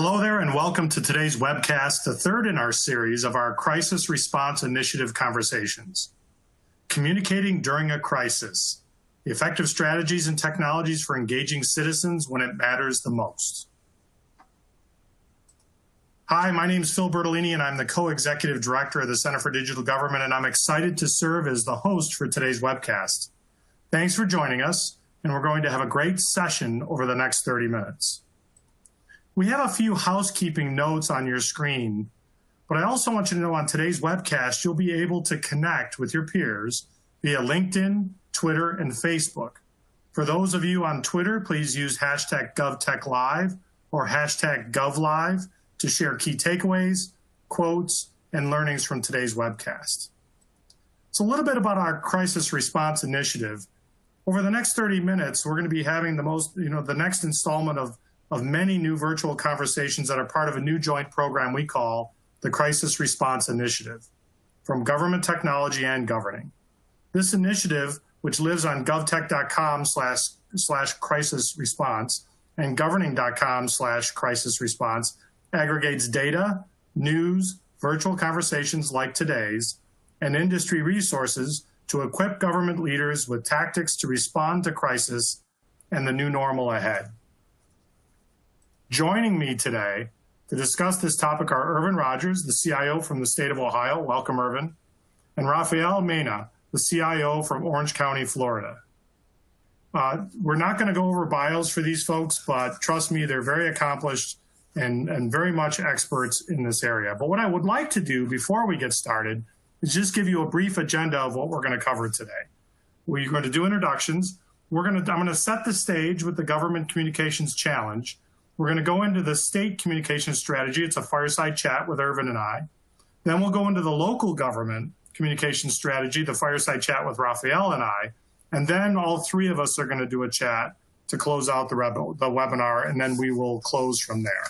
Hello there and welcome to today's webcast, the third in our series of our Crisis Response Initiative conversations. Communicating during a crisis, the effective strategies and technologies for engaging citizens when it matters the most. Hi, my name is Phil Bertolini and I'm the co-executive director of the Center for Digital Government, and I'm excited to serve as the host for today's webcast. Thanks for joining us, and we're going to have a great session over the next 30 minutes. We have a few housekeeping notes on your screen, but I also want you to know on today's webcast, you'll be able to connect with your peers via LinkedIn, Twitter, and Facebook. For those of you on Twitter, please use hashtag GovTechLive or hashtag GovLive to share key takeaways, quotes, and learnings from today's webcast. So a little bit about our crisis response initiative. Over the next 30 minutes, we're going to be having the next installment of many new virtual conversations that are part of a new joint program we call the Crisis Response Initiative, from government technology and governing. This initiative, which lives on govtech.com/crisis response and governing.com/crisis response, aggregates data, news, virtual conversations like today's, and industry resources to equip government leaders with tactics to respond to crisis and the new normal ahead. Joining me today to discuss this topic are Irvin Rogers, the CIO from the state of Ohio. Welcome, Irvin. And Rafael Mena, the CIO from Orange County, Florida. We're not going to go over bios for these folks, but trust me, they're very accomplished and very much experts in this area. But what I would like to do before we get started is just give you a brief agenda of what we're going to cover today. We're going to do introductions. I'm going to set the stage with the Government Communications Challenge. We're going to go into the state communications strategy. It's a fireside chat with Irvin and I. Then we'll go into the local government communications strategy, the fireside chat with Rafael and I. And then all three of us are going to do a chat to close out the webinar, and then we will close from there.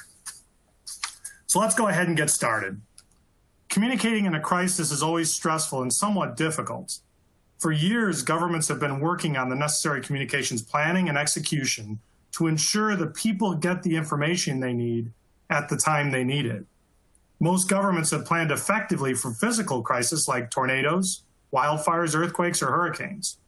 So let's go ahead and get started. Communicating in a crisis is always stressful and somewhat difficult. For years, governments have been working on the necessary communications planning and execution to ensure that people get the information they need at the time they need it. Most governments have planned effectively for physical crises like tornadoes, wildfires, earthquakes, or hurricanes.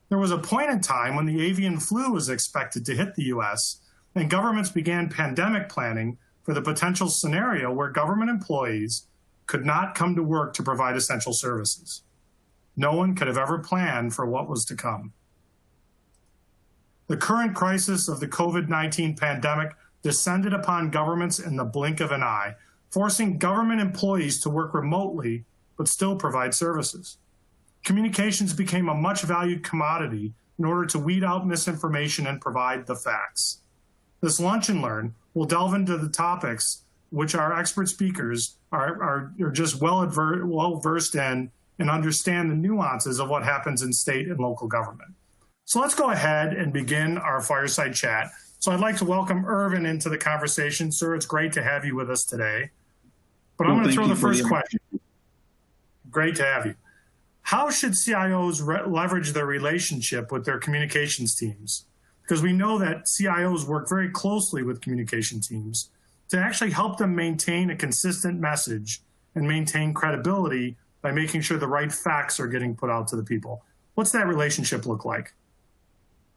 There was a point in time when the avian flu was expected to hit the US, and governments began pandemic planning for the potential scenario where government employees could not come to work to provide essential services. No one could have ever planned for what was to come. The current crisis of the COVID-19 pandemic descended upon governments in the blink of an eye, forcing government employees to work remotely but still provide services. Communications became a much valued commodity in order to weed out misinformation and provide the facts. This Lunch and Learn will delve into the topics which our expert speakers are just well versed in and understand the nuances of what happens in state and local government. So let's go ahead and begin our fireside chat. So I'd like to welcome Irvin into the conversation. Sir, it's great to have you with us today. But I'm going to throw the first question. Great to have you. How should CIOs leverage their relationship with their communications teams? Because we know that CIOs work very closely with communication teams to actually help them maintain a consistent message and maintain credibility by making sure the right facts are getting put out to the people. What's that relationship look like?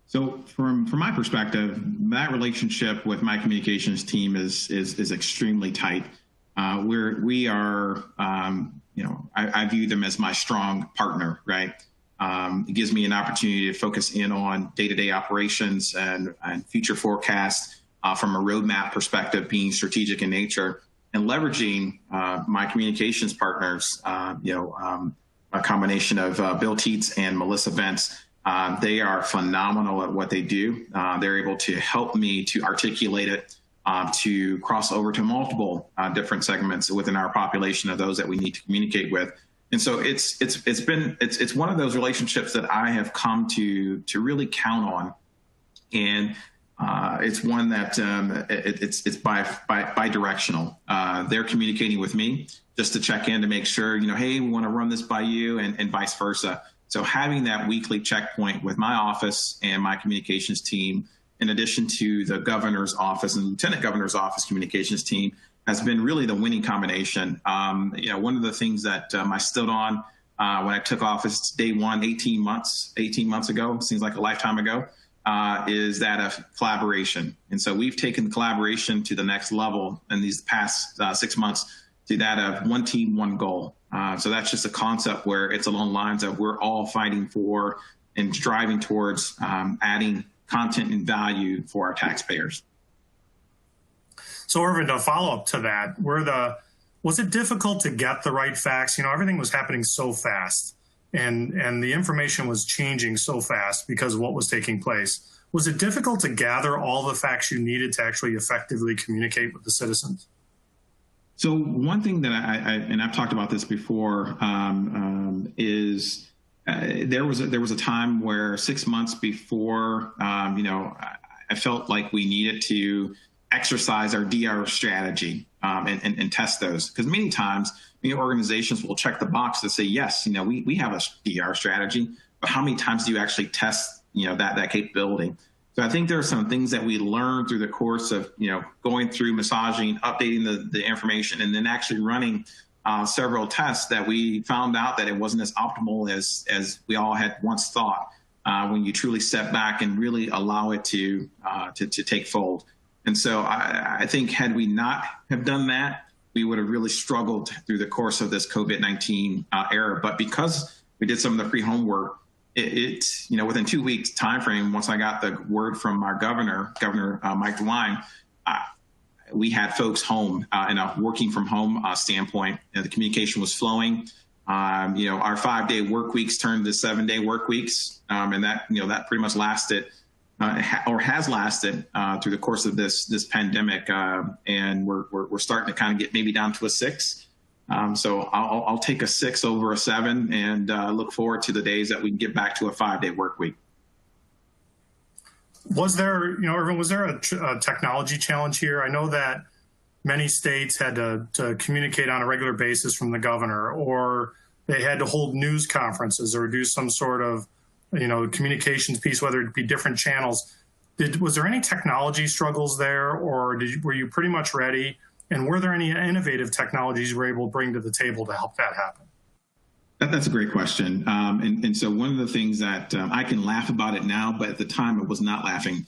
So from my perspective, that relationship with my communications team is extremely tight. I view them as my strong partner, right? It gives me an opportunity to focus in on day-to-day operations and future forecasts from a roadmap perspective, being strategic in nature, and leveraging my communications partners, a combination of Bill Teets and Melissa Bentz. They are phenomenal at what they do. They're able to help me to articulate it, to cross over to multiple different segments within our population of those that we need to communicate with. And so it's one of those relationships that I have come to really count on. And it's one that it's bi-directional. They're communicating with me just to check in to make sure, hey, we want to run this by you, and vice versa. So having that weekly checkpoint with my office and my communications team in addition to the governor's office and lieutenant governor's office communications team, has been really the winning combination. One of the things that I stood on when I took office day one, 18 months ago, seems like a lifetime ago, is that of collaboration. And so we've taken collaboration to the next level in these past 6 months to that of one team, one goal. So that's just a concept where it's along lines of we're all fighting for and striving towards adding content and value for our taxpayers. So Irvin, to follow up to that, was it difficult to get the right facts? Everything was happening so fast and the information was changing so fast because of what was taking place. Was it difficult to gather all the facts you needed to actually effectively communicate with the citizens? So one thing that and I've talked about this before, is there was a time where 6 months before, I felt like we needed to exercise our DR strategy and test those, because many times organizations will check the box to say, yes, we have a DR strategy, but how many times do you actually test that capability? So I think there are some things that we learned through the course of going through massaging, updating the information, and then actually running several tests that we found out that it wasn't as optimal as we all had once thought when you truly step back and really allow it to take fold. And so I think had we not have done that, we would have really struggled through the course of this COVID-19 era. But because we did some of the pre-homework, within 2 weeks time frame, once I got the word from our Governor Mike DeWine, we had folks home in a working from home standpoint. The communication was flowing. Our 5-day work weeks turned to 7-day work weeks, and that pretty much lasted or has lasted through the course of this pandemic, and we're starting to kind of get maybe down to a 6. So I'll take a 6 over a 7 and look forward to the days that we can get back to a 5-day work week. Was there, Irvin, was there a technology challenge here? I know that many states had to communicate on a regular basis from the governor, or they had to hold news conferences or do some sort of communications piece, whether it be different channels. Was there any technology struggles there, or were you pretty much ready? And were there any innovative technologies you were able to bring to the table to help that happen? That's a great question. And so one of the things that I can laugh about it now, but at the time I was not laughing.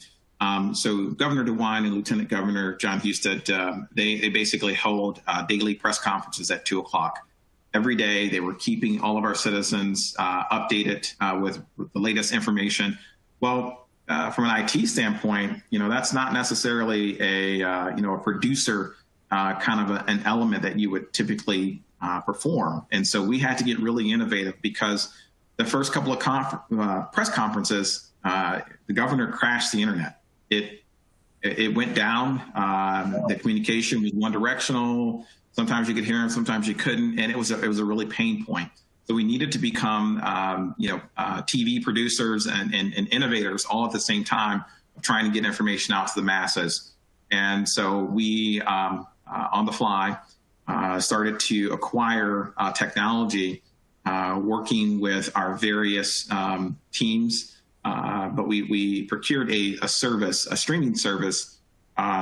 So Governor DeWine and Lieutenant Governor John Husted, they basically hold daily press conferences at 2 o'clock. Every day they were keeping all of our citizens updated with the latest information. Well, from an IT standpoint, that's not necessarily a producer kind of an element that you would typically perform. And so we had to get really innovative, because the first couple of press conferences, the governor crashed the internet. It went down. The communication was one directional. Sometimes you could hear him, sometimes you couldn't, and it was a really pain point. So we needed to become TV producers and innovators all at the same time, trying to get information out to the masses. And so we on the fly started to acquire technology, working with our various teams. But we procured a streaming service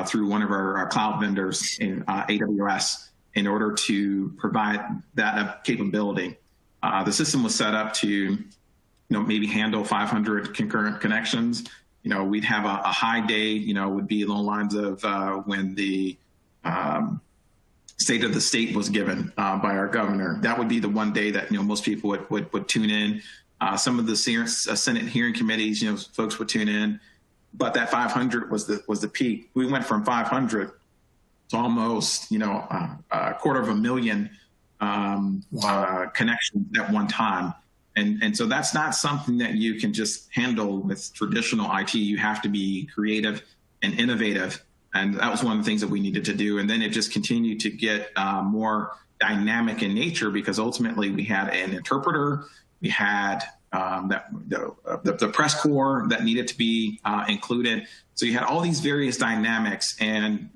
through one of our cloud vendors in AWS in order to provide that capability. The system was set up to maybe handle 500 concurrent connections. We'd have a high day, would be along the lines of when the state of the state was given by our governor. That would be the one day that most people would tune in. Some of the Senate hearing committees, folks would tune in, but that 500 was the peak. We went from 500 to almost 250,000 connections at one time. And so that's not something that you can just handle with traditional IT. You have to be creative and innovative. And that was one of the things that we needed to do. And then it just continued to get more dynamic in nature, because ultimately we had an interpreter, we had the press corps that needed to be included. So you had all these various dynamics. And,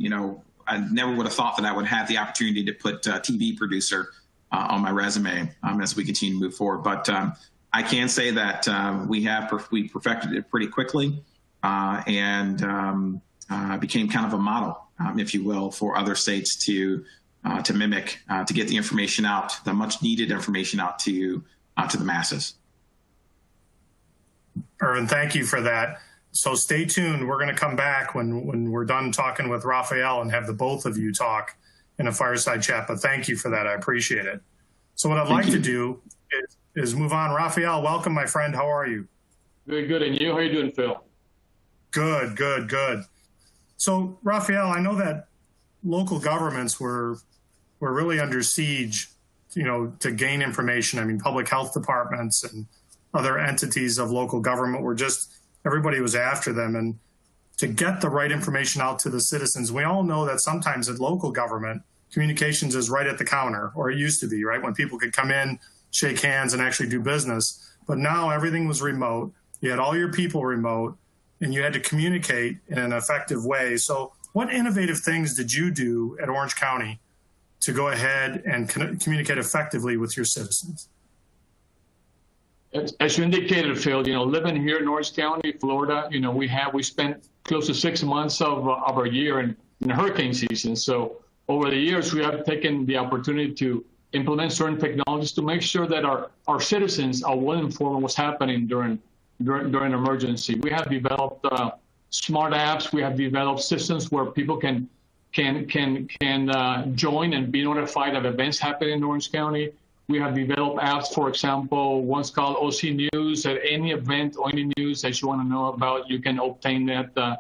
I never would have thought that I would have the opportunity to put TV producer on my resume as we continue to move forward. But I can say that we perfected it pretty quickly. and became kind of a model, if you will, for other states to mimic, to get the information out, the much needed information out to the masses. Irvin, thank you for that. So stay tuned. We're going to come back when we're done talking with Rafael and have the both of you talk in a fireside chat. But thank you for that. I appreciate it. So what I'd like to do is move on. Rafael, welcome, my friend. How are you? Very good. And you? How are you doing, Phil? Good, good, good. So, Rafael, I know that local governments were really under siege, to gain information. I mean, public health departments and other entities of local government everybody was after them. And to get the right information out to the citizens, we all know that sometimes in local government, communications is right at the counter, or it used to be, right? When people could come in, shake hands, and actually do business. But now everything was remote. You had all your people remote, and you had to communicate in an effective way. So what innovative things did you do at Orange County to go ahead and communicate effectively with your citizens? As you indicated, Phil, living here in Orange County, Florida, we spent close to 6 months of our year in hurricane season. So over the years, we have taken the opportunity to implement certain technologies to make sure that our citizens are well informed on what's happening during emergency. We have developed smart apps. We have developed systems where people can join and be notified of events happening in Orange County. We have developed apps, for example, one's called OC News. At any event or any news that you want to know about, you can obtain that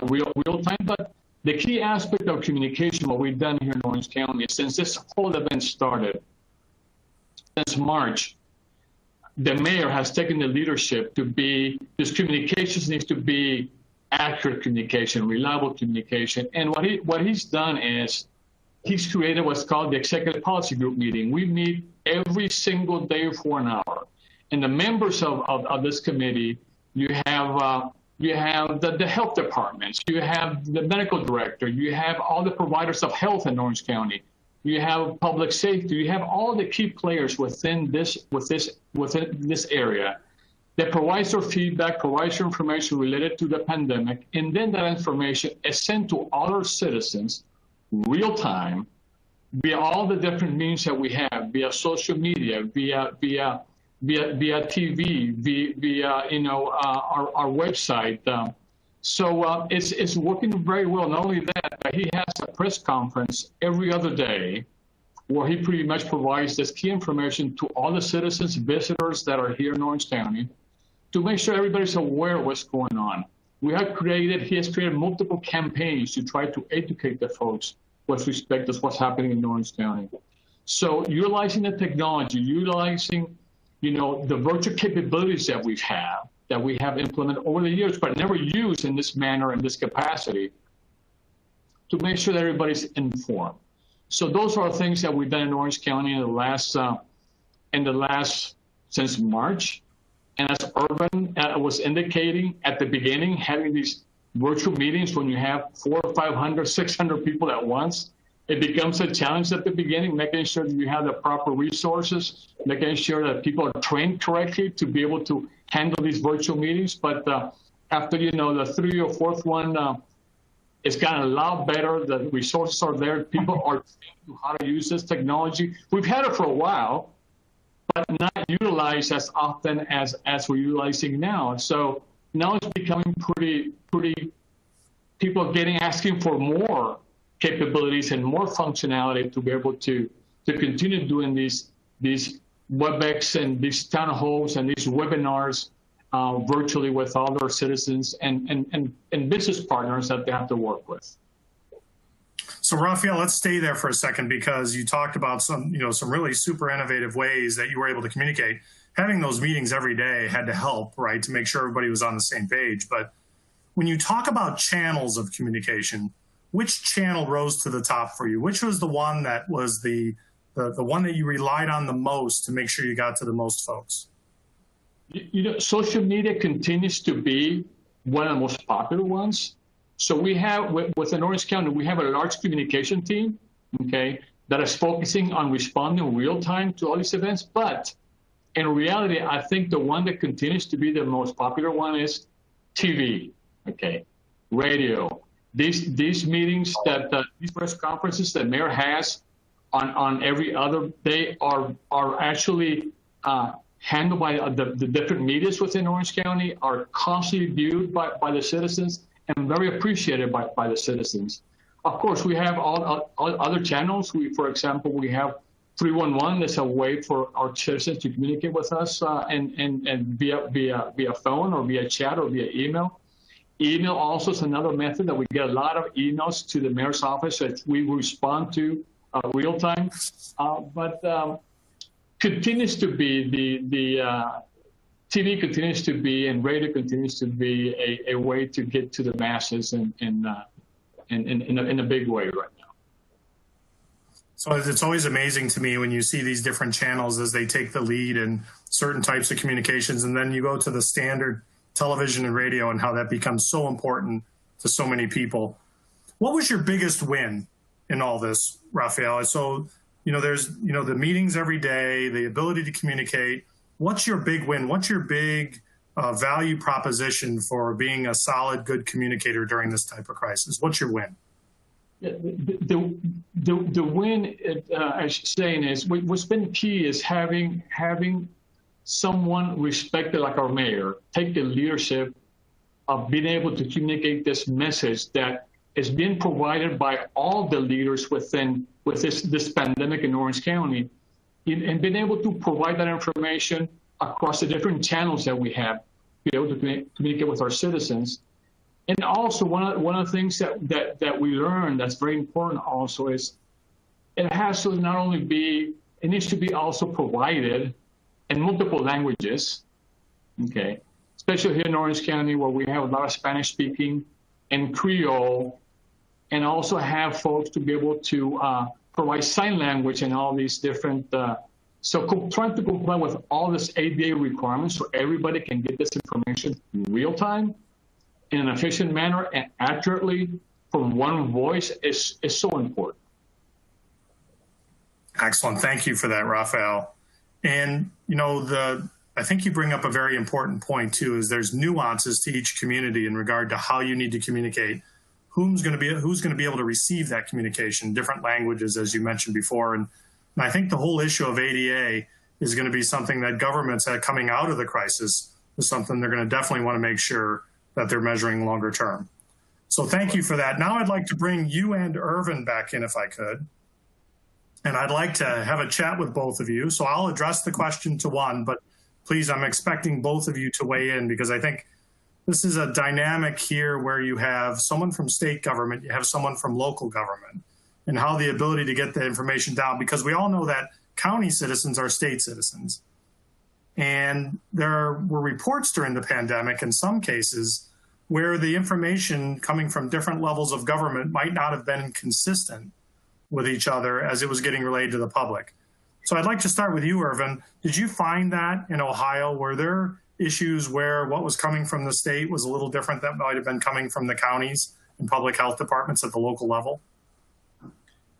real time. But the key aspect of communication, what we've done here in Orange County, since this whole event started, since March, the mayor has taken the leadership this communications needs to be accurate communication, reliable communication. And what he's done is he's created what's called the Executive Policy Group meeting. We meet every single day for an hour. And the members of this committee, you have the health departments, you have the medical director, you have all the providers of health in Orange County, you have public safety, you have all the key players within this area that provides their feedback, provides their information related to the pandemic, and then that information is sent to all our citizens real time via all the different means that we have, via social media, via TV, via our website. So it's working very well. Not only that, but he has a press conference every other day where he pretty much provides this key information to all the citizens, visitors that are here in Orange County to make sure everybody's aware of what's going on. He has created multiple campaigns to try to educate the folks with respect to what's happening in Orange County. So utilizing the technology, utilizing the virtual capabilities that we have implemented over the years, but never used in this manner, in this capacity, to make sure that everybody's informed. So those are things that we've done in Orange County in the last since March. And as Irvin was indicating at the beginning, having these virtual meetings when you have 400, 500, 600 people at once, it becomes a challenge at the beginning, making sure that you have the proper resources, making sure that people are trained correctly to be able to handle these virtual meetings. But after, the 3rd or 4th one, it's gotten a lot better. The resources are there. People are trained how to use this technology. We've had it for a while, but not utilized as often as we're utilizing now. So now it's becoming pretty people asking for more capabilities and more functionality to be able to continue doing these WebEx and these town halls and these webinars virtually with all their citizens and business partners that they have to work with. So Rafael, let's stay there for a second, because you talked about some really super innovative ways that you were able to communicate. Having those meetings every day had to help, right, to make sure everybody was on the same page. But when you talk about channels of communication, which channel rose to the top for you? Which was the one that was the one that you relied on the most to make sure you got to the most folks? Social media continues to be one of the most popular ones. So we have, within Orange County, we have a large communication team, okay, that is focusing on responding real time to all these events. But in reality, I think the one that continues to be the most popular one is TV, okay, radio. These meetings these press conferences that mayor has on every other day are actually handled by the different medias within Orange County, are constantly viewed by the citizens and very appreciated by the citizens. Of course, we have all other channels. For example, we have 311. That's a way for our citizens to communicate with us and via phone or via chat or via email. Email also is another method that we get a lot of emails to the mayor's office that we respond to real time. But continues to be the TV continues to be and radio continues to be a way to get to the masses in a big way right now. So it's always amazing to me when you see these different channels as they take the lead in certain types of communications, and then you go to the standard television and radio and how that becomes so important to so many people. What was your biggest win in all this, Rafael? So, there's, the meetings every day, the ability to communicate. What's your big win? What's your big value proposition for being a solid, good communicator during this type of crisis? What's your win? The win, I should say, is what's been key is having someone respected like our mayor take the leadership of being able to communicate this message that is being provided by all the leaders with this pandemic in Orange County, and being able to provide that information across the different channels that we have, be able to communicate with our citizens. And also one of the things that we learned that's very important also is it has to not only be, it needs to be also provided in multiple languages, okay, especially here in Orange County where we have a lot of Spanish speaking and Creole, and also have folks to be able to provide sign language and all these different, trying to comply with all this ADA requirements so everybody can get this information in real time in an efficient manner and accurately from one voice is so important. Excellent. Thank you for that, Rafael. And, I think you bring up a very important point too, is there's nuances to each community in regard to how you need to communicate, who's going to be able to receive that communication, different languages, as you mentioned before. And I think the whole issue of ADA is going to be something that governments that coming out of the crisis is something they're going to definitely want to make sure that they're measuring longer term. So thank you for that. Now I'd like to bring you and Irvin back in if I could. And I'd like to have a chat with both of you. So I'll address the question to one, but please, I'm expecting both of you to weigh in because I think this is a dynamic here where you have someone from state government, you have someone from local government, and how the ability to get the information down, because we all know that county citizens are state citizens. And there were reports during the pandemic in some cases where the information coming from different levels of government might not have been consistent with each other as it was getting relayed to the public. So I'd like to start with you, Irvin. Did you find that in Ohio? Were there issues where what was coming from the state was a little different that might have been coming from the counties and public health departments at the local level?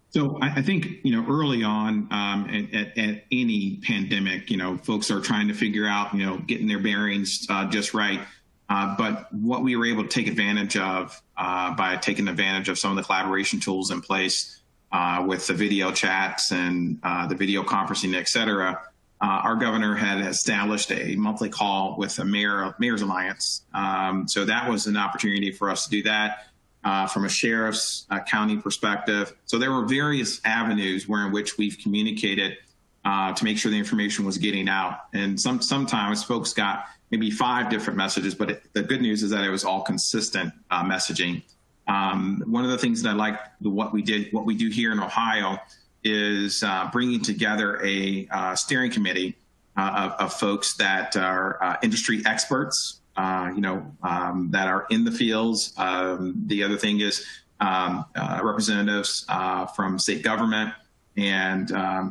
So I think, early on at any pandemic, folks are trying to figure out, getting their bearings just right. But what we were able to take advantage of by taking advantage of some of the collaboration tools in place with the video chats and the video conferencing, et cetera, our governor had established a monthly call with the Mayor's Alliance. So that was an opportunity for us to do that. From a sheriff's county perspective. So there were various avenues in which we've communicated to make sure the information was getting out. And sometimes folks got maybe 5 different messages, but the good news is that it was all consistent messaging. One of the things that I like what we do here in Ohio is bringing together a steering committee of folks that are industry experts, that are in the fields. The other thing is representatives from state government and,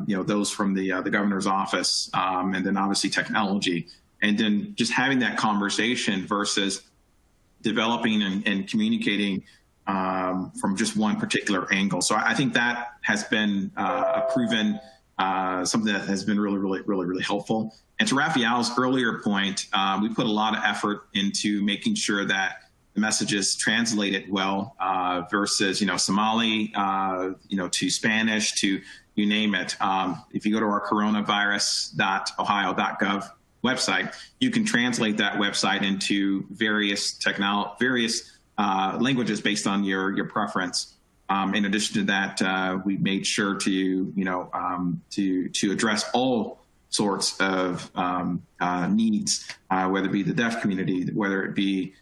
those from the governor's office, and then obviously technology. And then just having that conversation versus developing and communicating from just one particular angle. So I think that has been a proven something that has been really helpful. And to Raphael's earlier point, we put a lot of effort into making sure that the message is translated well versus, Somali, to Spanish, to you name it. If you go to our coronavirus.ohio.gov website, you can translate that website into various languages based on your preference. In addition to that, we made sure to address all sorts of needs, whether it be the deaf community, whether it be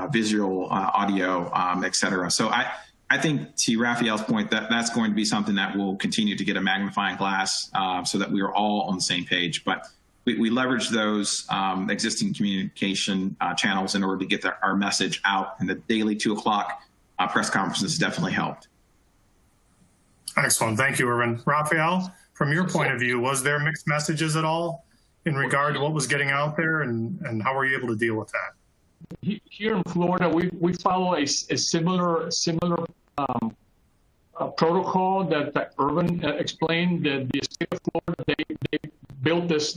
visual, audio, et cetera. So I think to Raphael's point, that's going to be something that will continue to get a magnifying glass so that we are all on the same page. But we leverage those existing communication channels in order to get our message out, and the daily 2 o'clock press conferences definitely helped. Excellent. Thank you, Irvin. Raphael, from your point of view, was there mixed messages at all in regard to what was getting out there, and how were you able to deal with that? Here in Florida, we follow a similar protocol that Irvin explained. That the state of Florida, they built this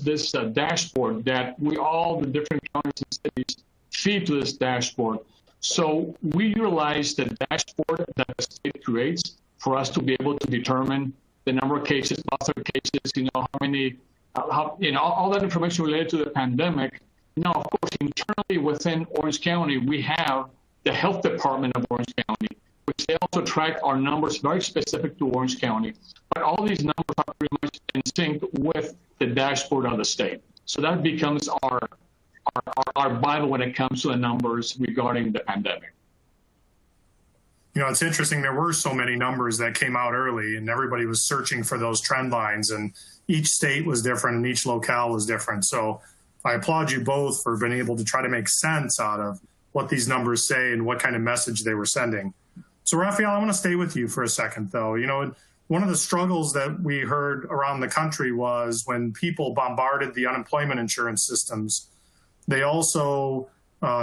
dashboard that all the different counties and cities feed to this dashboard. So we utilize the dashboard that the state creates for us to be able to determine the number of cases, lots of cases, how many, all that information related to the pandemic. Now, of course, internally within Orange County, we have the health department of Orange County, which they also track our numbers very specific to Orange County. But all these numbers are pretty much in sync with the dashboard of the state. So that becomes our Bible when it comes to the numbers regarding the pandemic. It's interesting. There were so many numbers that came out early, and everybody was searching for those trend lines, and each state was different and each locale was different. So I applaud you both for being able to try to make sense out of what these numbers say and what kind of message they were sending. So Raphael, I want to stay with you for a second, though. One of the struggles that we heard around the country was when people bombarded the unemployment insurance systems, they also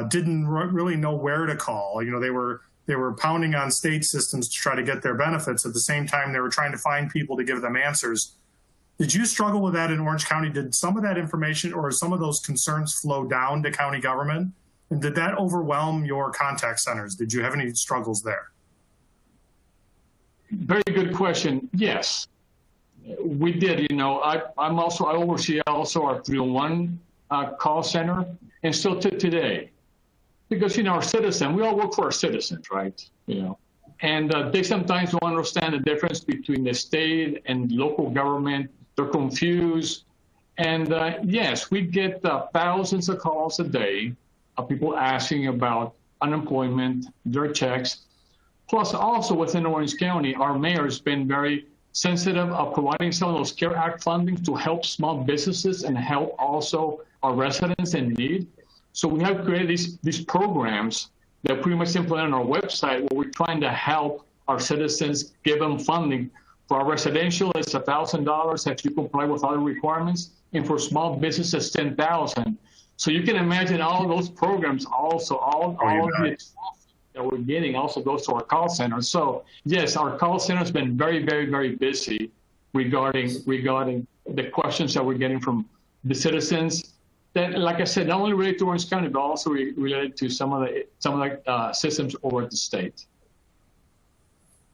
didn't really know where to call. They were pounding on state systems to try to get their benefits. At the same time, they were trying to find people to give them answers. Did you struggle with that in Orange County? Did some of that information or some of those concerns flow down to county government? And did that overwhelm your contact centers? Did you have any struggles there? Very good question. Yes, we did. I oversee also our 301 call center, and still to today, because our citizen, we all work for our citizens, right? And they sometimes don't understand the difference between the state and local government. They're confused, and yes, we get thousands of calls a day of people asking about unemployment, their checks. Plus, also within Orange County, our mayor has been very sensitive of providing some of those CARE Act funding to help small businesses and help also our residents in need. So we have created these programs that pretty much implement on our website where we're trying to help our citizens, give them funding. For our residential, it's $1,000 if you comply with all the requirements, and for small businesses, $10,000. So you can imagine all those programs also, all the that we're getting also goes to our call center. So yes, our call center has been very, very, very busy regarding the questions that we're getting from the citizens. That, like I said, not only related to Orange County, but also related to some of the systems over at the state.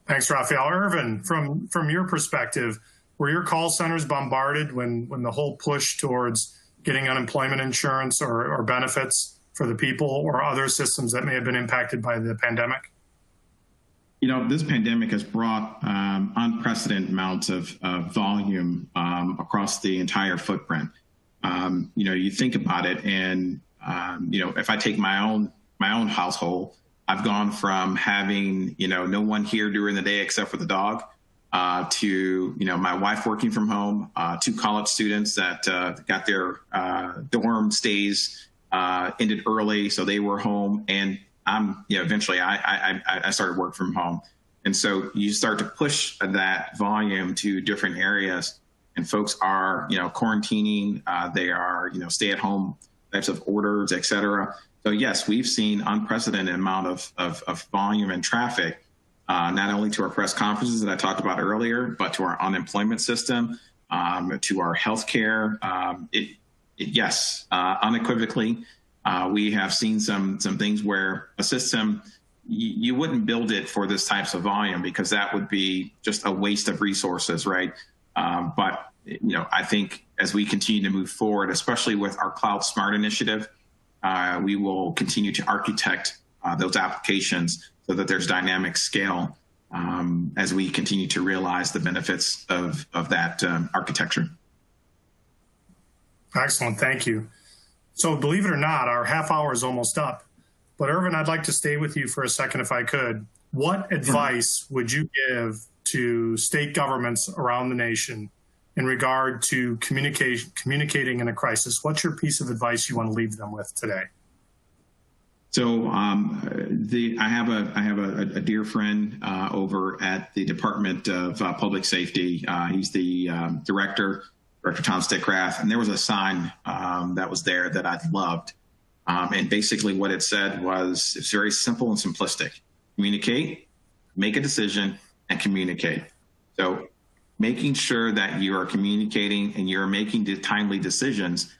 Thanks, Raphael. Irvin, from your perspective, were your call centers bombarded when the whole push towards getting unemployment insurance or benefits for the people or other systems that may have been impacted by the pandemic? This pandemic has brought unprecedented amounts of volume across the entire footprint. You think about it, and if I take my own household, I've gone from having no one here during the day except for the dog, to my wife working from home, 2 college students that got their dorm stays ended early, so they were home, and eventually I started work from home. And so you start to push that volume to different areas, and folks are quarantining, they are stay at home types of orders, et cetera. So yes, we've seen unprecedented amount of volume and traffic, not only to our press conferences that I talked about earlier, but to our unemployment system, to our healthcare. Yes, unequivocally, we have seen some things where a system, you wouldn't build it for this types of volume because that would be just a waste of resources, right? But I think as we continue to move forward, especially with our Cloud Smart initiative, we will continue to architect those applications so that there's dynamic scale as we continue to realize the benefits of that architecture. Excellent, thank you. So believe it or not, our half hour is almost up. But Irvin, I'd like to stay with you for a second if I could. What advice would you give to state governments around the nation in regard to communicating in a crisis? What's your piece of advice you want to leave them with today? So I have a dear friend over at the Department of Public Safety. He's the Director Tom Stickrath, and there was a sign that was there that I loved. And basically what it said was, it's very simple and simplistic. Communicate, make a decision, and communicate. So making sure that you are communicating and you're making timely decisions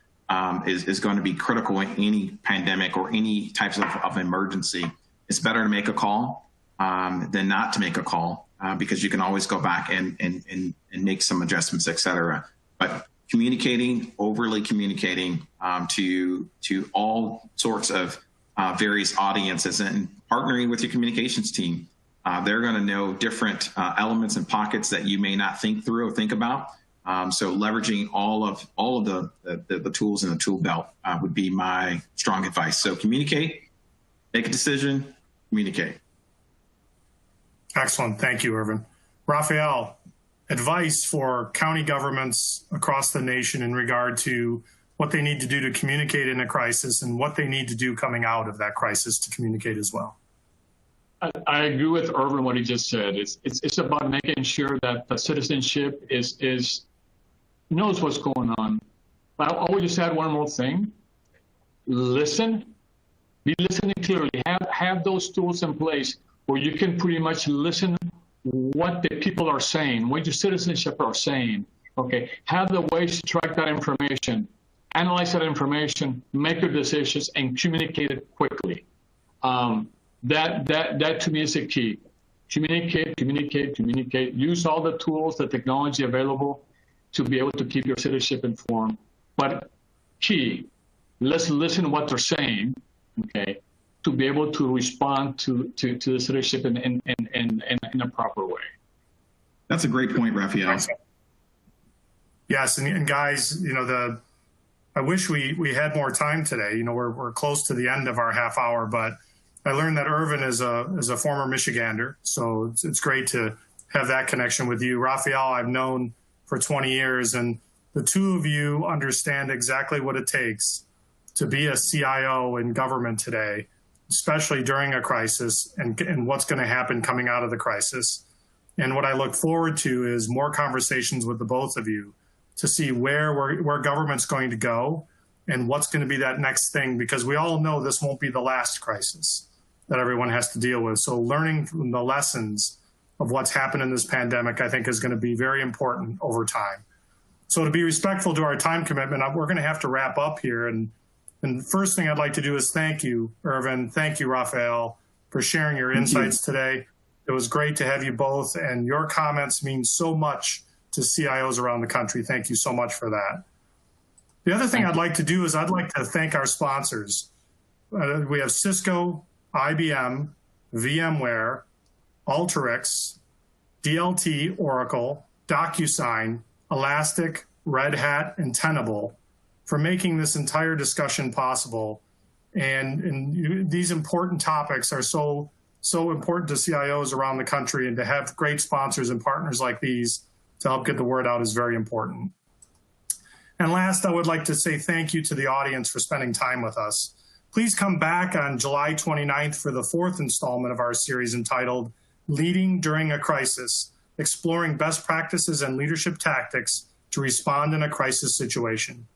is going to be critical in any pandemic or any types of emergency. It's better to make a call than not to make a call because you can always go back and make some adjustments, et cetera. But communicating, overly communicating to all sorts of various audiences and partnering with your communications team. They're going to know different elements and pockets that you may not think through or think about. So leveraging all of the tools in the tool belt would be my strong advice. So communicate, make a decision, communicate. Excellent. Thank you, Irvin. Raphael, advice for county governments across the nation in regard to what they need to do to communicate in a crisis and what they need to do coming out of that crisis to communicate as well. I agree with Irvin what he just said. It's about making sure that the citizenship knows what's going on. But I would just add one more thing. Listen. Be listening clearly. Have those tools in place where you can pretty much listen what the people are saying, what your citizenship are saying. Okay. Have the ways to track that information, analyze that information, make your decisions, and communicate it quickly. That to me is the key. Communicate. Use all the tools, the technology available to be able to keep your citizenship informed. But key, let's listen to what they're saying, okay, to be able to respond to the citizenship in a proper way. That's a great point, Raphael. Yes, and guys, I wish we had more time today. We're close to the end of our half hour, but I learned that Irvin is a former Michigander, so it's great to have that connection with you. Raphael, I've known for 20 years, and the two of you understand exactly what it takes to be a CIO in government today, especially during a crisis and what's going to happen coming out of the crisis. And what I look forward to is more conversations with the both of you to see where government's going to go and what's going to be that next thing, because we all know this won't be the last crisis that everyone has to deal with. So learning from the lessons of what's happened in this pandemic, I think, is going to be very important over time. So to be respectful to our time commitment, we're going to have to wrap up here. And the first thing I'd like to do is thank you, Irvin. Thank you, Raphael, for sharing your insights today. It was great to have you both, and your comments mean so much to CIOs around the country. Thank you so much for that. The other thing I'd like to do is I'd like to thank our sponsors. We have Cisco, IBM, VMware, Alteryx, DLT, Oracle, DocuSign, Elastic, Red Hat, and Tenable for making this entire discussion possible. And these important topics are so important to CIOs around the country, and to have great sponsors and partners like these to help get the word out is very important. And last, I would like to say thank you to the audience for spending time with us. Please come back on July 29th for the fourth installment of our series entitled Leading During a Crisis, Exploring Best Practices and Leadership Tactics to Respond in a Crisis Situation.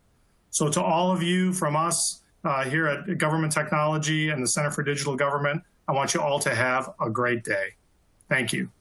So to all of you from us here at Government Technology and the Center for Digital Government, I want you all to have a great day. Thank you.